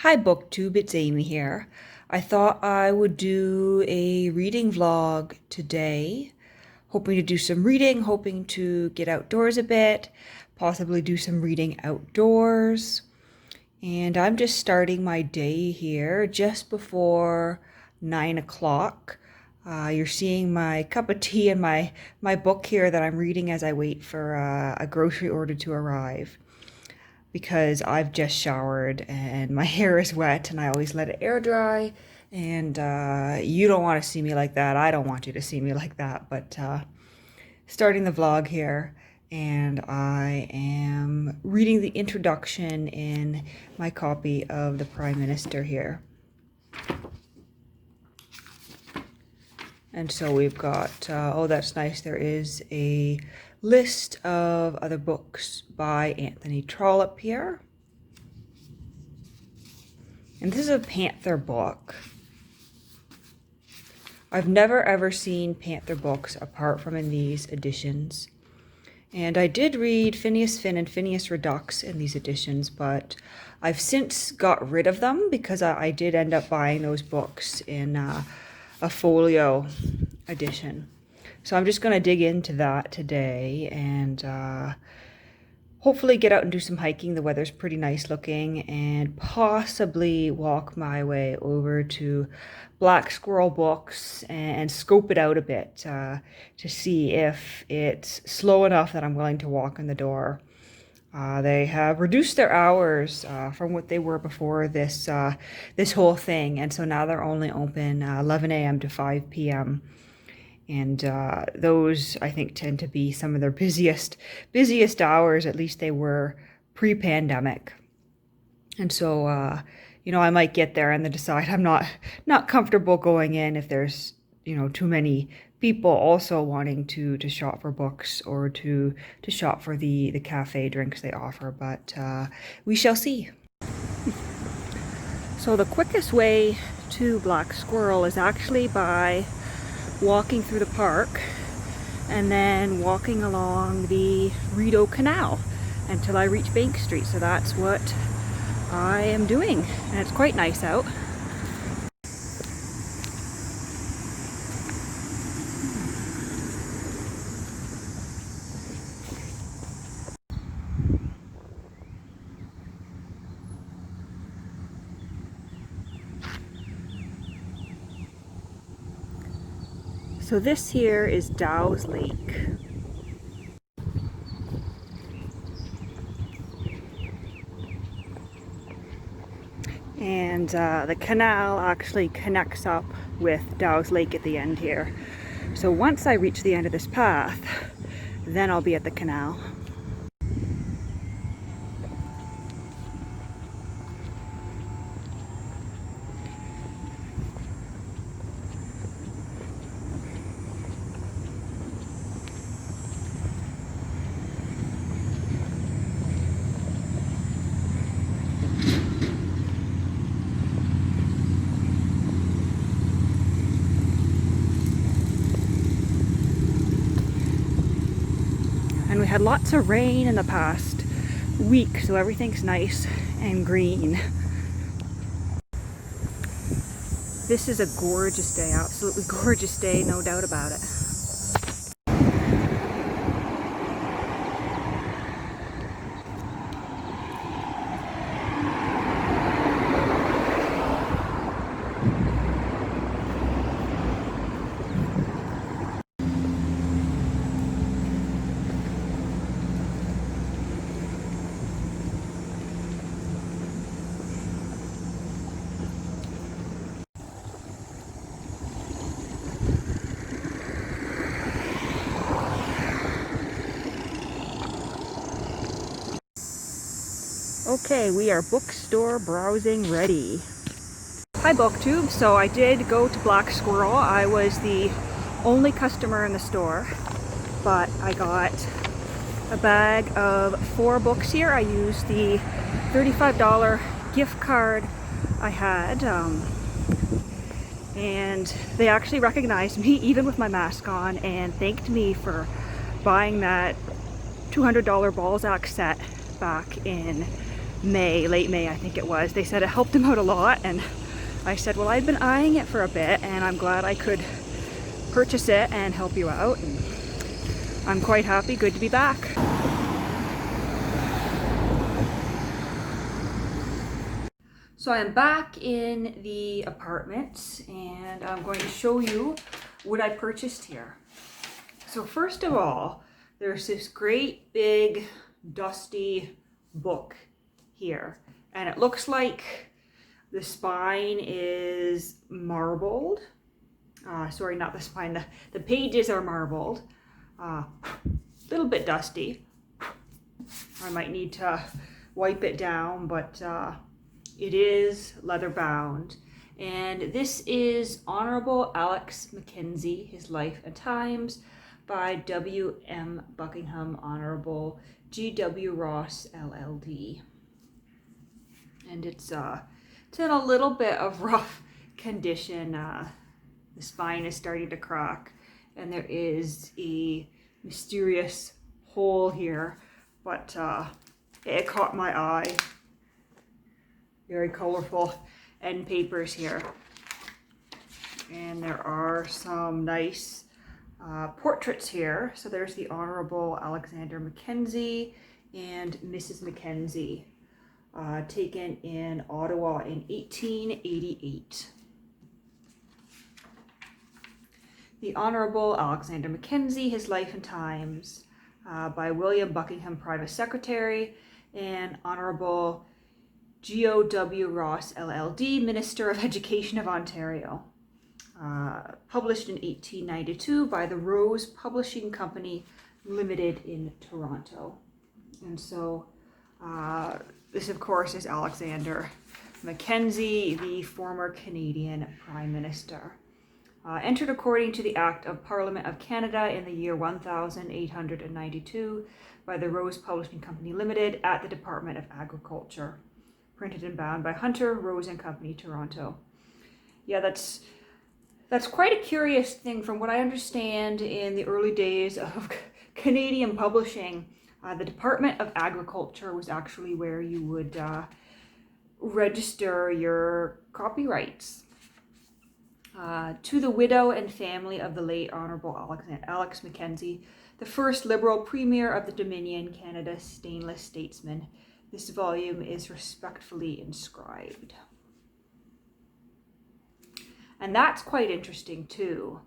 Hi BookTube, it's Amy here. I thought I would do a reading vlog today. Hoping to do some reading, hoping to get outdoors a bit, possibly do some reading outdoors. And I'm just starting my day here just before 9 o'clock. You're seeing my cup of tea and my book here that I'm reading as I wait for a grocery order to arrive, because I've just showered and my hair is wet and I always let it air dry. And you don't want to see me like that. I don't want you to see me like that. But starting the vlog here, and I am reading the introduction in my copy of the Prime Minister here. And so we've got, oh, that's nice. There is a list of other books by Anthony Trollope here. And this is a Panther book. I've never ever seen Panther books apart from in these editions. And I did read Phineas Finn and Phineas Redux in these editions, but I've since got rid of them because I did end up buying those books in a folio edition. So I'm just going to dig into that today and hopefully get out and do some hiking. The weather's pretty nice looking, and possibly walk my way over to Black Squirrel Books and scope it out a bit to see if it's slow enough that I'm willing to walk in the door. They have reduced their hours from what they were before this whole thing, and so now they're only open 11 a.m. to 5 p.m. And those, I think, tend to be some of their busiest hours. At least they were pre-pandemic. And so, I might get there and then decide I'm not comfortable going in if there's, too many people also wanting to shop for books or to shop for the cafe drinks they offer. But we shall see. So the quickest way to Black Squirrel is actually by walking through the park and then walking along the Rideau Canal until I reach Bank Street. So that's what I am doing, and it's quite nice out. So this here is Dow's Lake. And the canal actually connects up with Dow's Lake at the end here. So once I reach the end of this path, then I'll be at the canal. And we had lots of rain in the past week, so everything's nice and green. This is a gorgeous day, absolutely gorgeous day, no doubt about it. Okay, we are bookstore browsing ready. Hi BookTube, so I did go to Black Squirrel. I was the only customer in the store, but I got a bag of 4 books here. I used the $35 gift card I had, and they actually recognized me even with my mask on and thanked me for buying that $200 Balzac set back in May, late May I think it was. They said it helped them out a lot, and I said, well, I'd been eyeing it for a bit and I'm glad I could purchase it and help you out. And I'm quite happy, good to be back. So I'm back in the apartment and I'm going to show you what I purchased here. So first of all, there's this great big dusty book here, and it looks like the spine is marbled. Sorry, not the spine, the pages are marbled. A little bit dusty. I might need to wipe it down, but it is leather bound. And this is Honorable Alex Mackenzie, His Life and Times, by W.M. Buckingham, Honorable G.W. Ross, LLD. And it's in a little bit of rough condition. The spine is starting to crack, and there is a mysterious hole here, but it caught my eye. Very colorful end papers here. And there are some nice portraits here. So there's the Honorable Alexander Mackenzie and Mrs. Mackenzie, taken in Ottawa in 1888. The Honorable Alexander Mackenzie, His Life and Times, by William Buckingham, Private Secretary, and Honorable G.O.W. Ross, LLD, Minister of Education of Ontario. Published in 1892 by the Rose Publishing Company Limited in Toronto. And so this, of course, is Alexander Mackenzie, the former Canadian Prime Minister. Entered according to the Act of Parliament of Canada in the year 1892 by the Rose Publishing Company Limited at the Department of Agriculture. Printed and bound by Hunter, Rose and Company, Toronto. Yeah, that's quite a curious thing. From what I understand, in the early days of Canadian publishing, the Department of Agriculture was actually where you would register your copyrights. To the widow and family of the late Honorable Alex Mackenzie, the first Liberal Premier of the Dominion, Canada, stainless statesman, this volume is respectfully inscribed. And that's quite interesting too.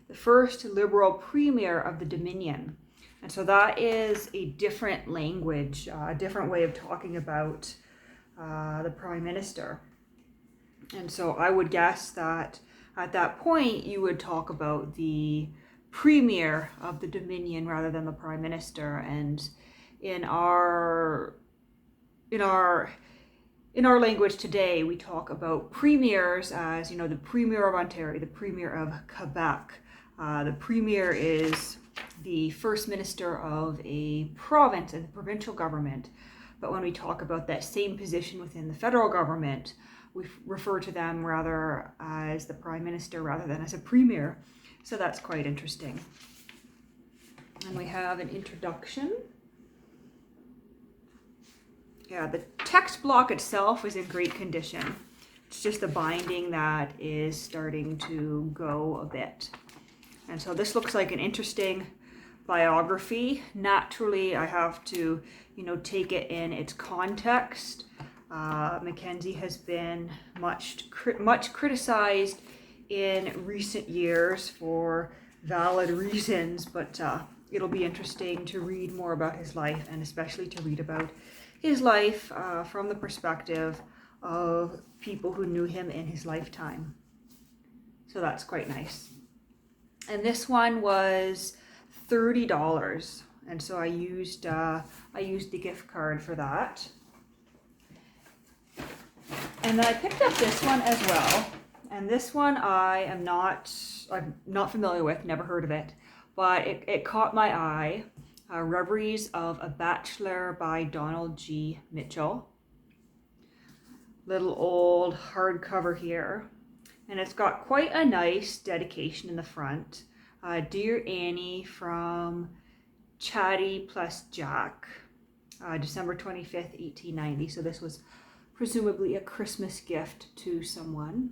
The first Liberal Premier of the Dominion. And so that is a different language, a different way of talking about the Prime Minister. And so I would guess that at that point you would talk about the Premier of the Dominion rather than the Prime Minister. And in our language today, we talk about premiers as, the Premier of Ontario, the Premier of Quebec. The Premier is the First Minister of a province and the provincial government. But when we talk about that same position within the federal government, we refer to them rather as the Prime Minister rather than as a Premier. So that's quite interesting. And we have an introduction. Yeah, the text block itself is in great condition. It's just the binding that is starting to go a bit. And so this looks like an interesting biography. Naturally, I have to, take it in its context. Mackenzie has been much criticized in recent years for valid reasons, but it'll be interesting to read more about his life, and especially to read about his life from the perspective of people who knew him in his lifetime. So that's quite nice. And this one was $30, and so I used the gift card for that. And then I picked up this one as well. And this one I'm not familiar with, never heard of it, but it caught my eye. Reveries of a Bachelor by Donald G. Mitchell. Little old hardcover here. And it's got quite a nice dedication in the front. Dear Annie from Chatty plus Jack. December 25th, 1890. So this was presumably a Christmas gift to someone.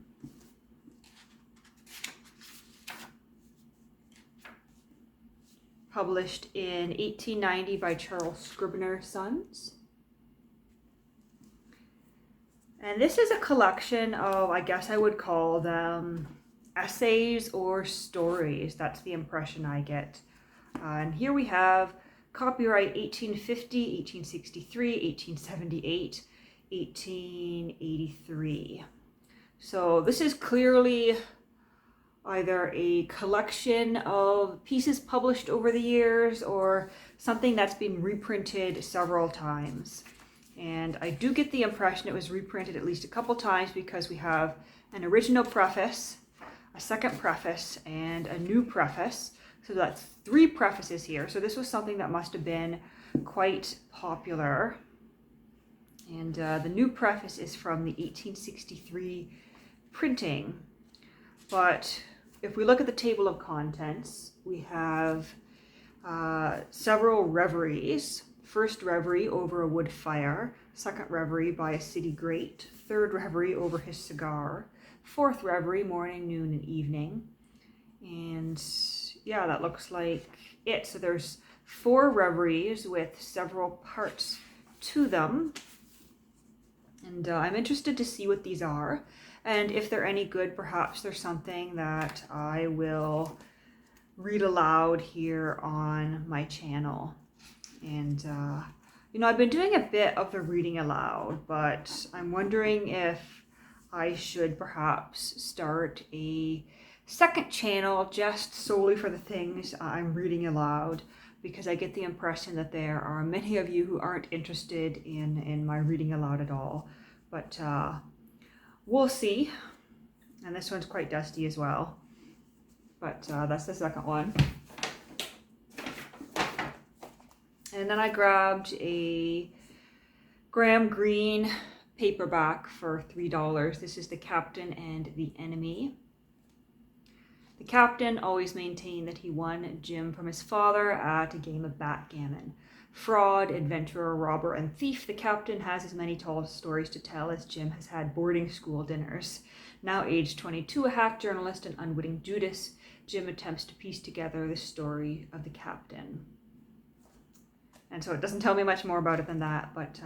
Published in 1890 by Charles Scribner Sons. And this is a collection of, I guess I would call them essays or stories. That's the impression I get. And here we have copyright 1850, 1863, 1878, 1883. So this is clearly either a collection of pieces published over the years or something that's been reprinted several times. And I do get the impression it was reprinted at least a couple times because we have an original preface, a second preface, and a new preface. So that's 3 prefaces here. So this was something that must have been quite popular. And the new preface is from the 1863 printing. But if we look at the table of contents, we have several reveries. First reverie over a wood fire, second reverie by a city grate, third reverie over his cigar, fourth reverie morning, noon, and evening. And yeah, that looks like it. So there's 4 reveries with several parts to them. And I'm interested to see what these are. And if they're any good, perhaps there's something that I will read aloud here on my channel. And, you know, I've been doing a bit of the reading aloud, but I'm wondering if I should perhaps start a second channel just solely for the things I'm reading aloud, because I get the impression that there are many of you who aren't interested in my reading aloud at all. But we'll see. And this one's quite dusty as well. But that's the second one. And then I grabbed a Graham Greene paperback for $3. This is The Captain and the Enemy. The captain always maintained that he won Jim from his father at a game of backgammon. Fraud, adventurer, robber, and thief, the captain has as many tall stories to tell as Jim has had boarding school dinners. Now aged 22, a hack journalist and unwitting Judas, Jim attempts to piece together the story of the captain. And so it doesn't tell me much more about it than that, but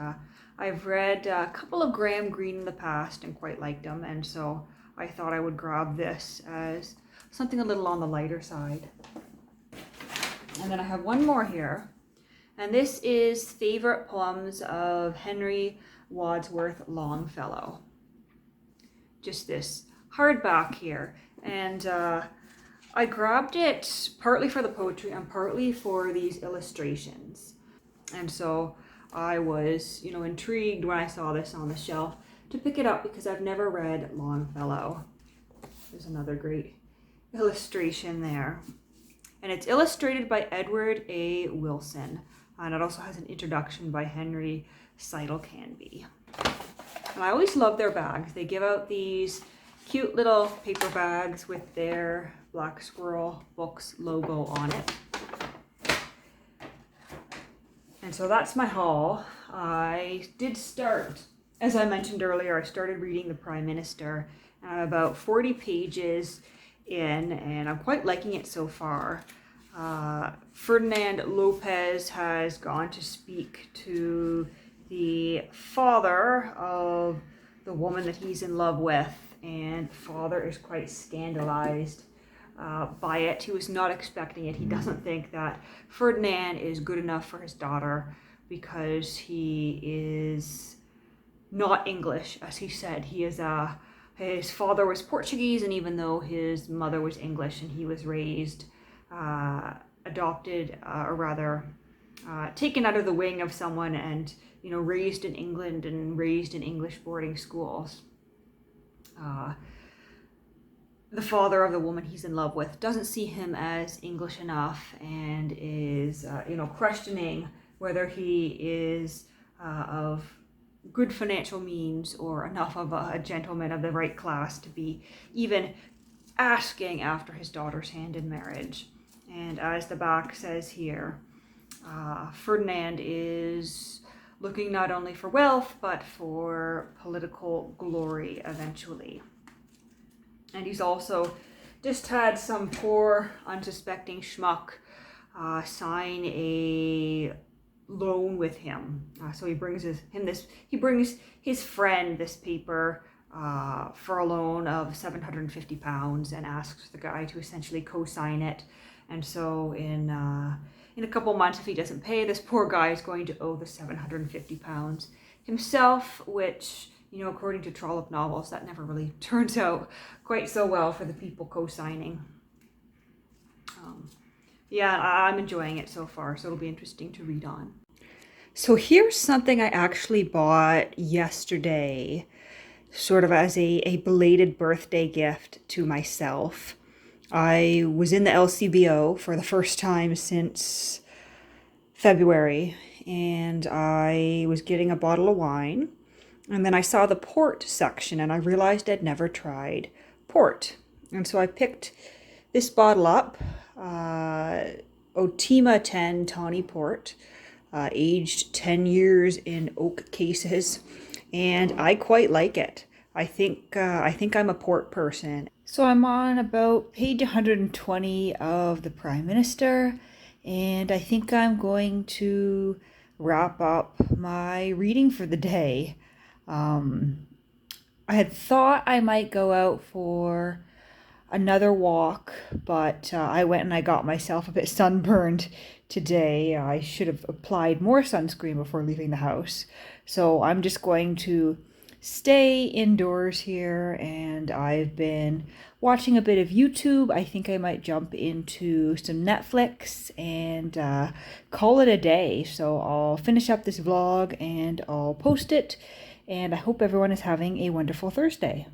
I've read a couple of Graham Greene in the past and quite liked them, and so I thought I would grab this as something a little on the lighter side. And then I have one more here, and this is Favorite Poems of Henry Wadsworth Longfellow. Just this hardback here, and I grabbed it partly for the poetry and partly for these illustrations. And so I was, you know, intrigued when I saw this on the shelf to pick it up because I've never read Longfellow. There's another great illustration there. And it's illustrated by Edward A. Wilson. And it also has an introduction by Henry Seidel Canby. And I always love their bags. They give out these cute little paper bags with their Black Squirrel Books logo on it. And so that's my haul. I did start, as I mentioned earlier, I started reading The Prime Minister, and I'm about 40 pages in, and I'm quite liking it so far. Ferdinand Lopez has gone to speak to the father of the woman that he's in love with, and the father is quite scandalized by it. He was not expecting it. He doesn't think that Ferdinand is good enough for his daughter because he is not English, as he said. He is his father was Portuguese, and even though his mother was English, and he was raised, adopted, or rather taken out of the wing of someone, and raised in England and raised in English boarding schools. The father of the woman he's in love with doesn't see him as English enough, and is questioning whether he is of good financial means or enough of a gentleman of the right class to be even asking after his daughter's hand in marriage. And as the back says here, Ferdinand is looking not only for wealth, but for political glory eventually. And he's also just had some poor, unsuspecting schmuck sign a loan with him. So he brings his friend this paper for a loan of £750 and asks the guy to essentially co-sign it. And so in a couple months, if he doesn't pay, this poor guy is going to owe the £750 himself, which, according to Trollope novels, that never really turns out quite so well for the people co-signing. Yeah, I'm enjoying it so far, so it'll be interesting to read on. So here's something I actually bought yesterday, sort of as a belated birthday gift to myself. I was in the LCBO for the first time since February, and I was getting a bottle of wine, and then I saw the port section, and I realized I'd never tried port. And so I picked this bottle up, Otima 10 Tawny Port, aged 10 years in oak cases, and I quite like it. I think I'm a port person. So I'm on about page 120 of The Prime Minister, and I think I'm going to wrap up my reading for the day. I had thought I might go out for another walk, but I went and I got myself a bit sunburned today. I should have applied more sunscreen before leaving the house. So I'm just going to stay indoors here, and I've been watching a bit of YouTube. I think I might jump into some Netflix and call it a day. So I'll finish up this vlog and I'll post it, and I hope everyone is having a wonderful Thursday.